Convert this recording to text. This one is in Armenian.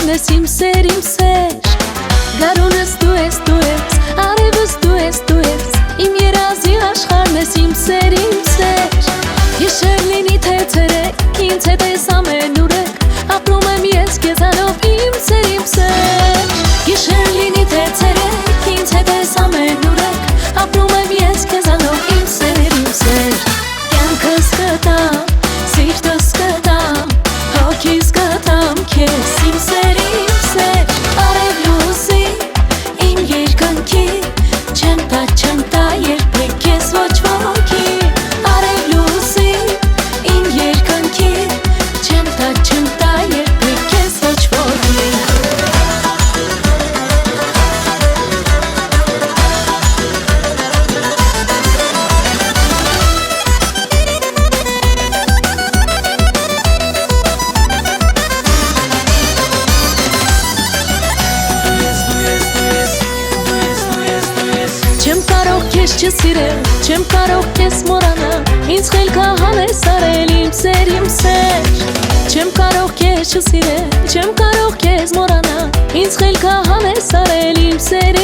աշխարհն ես իմ սեր, Գարունս դու ես, արևս դու ես, իմ երազի աշխարհն ես իմ սեր, Գիշեր լինի թե ցերեկ, ինձ հետ ես ամենուրեք, ապրում եմ ես քեզանով իմ սեր, Գիշեր լինի թե ցերեկ, ինձ հետ ես ամենուրեք, ապրում եմ ես քեզանով իմ սեր, Կյանքս կտամ, սիրտս կտամ, հոգիս կտամ քեզ իմ սեր, Արև լույսի իմ երկնքի, չեմ տա երբեք ես ոչ ոքի, Արև լույսի իմ երկնքի, չեմ տա երբեք ես ոչ ոքի, Չեմ կարող քեզ չսիրել, չեմ կարող քեզ մոռանալ, ինձ խելքա հանես արել իմ սեր, Չեմ կարող քեզ չսիրել, չեմ կարող քեզ մոռանալ, ինձ խելքա հանես արել իմ սեր,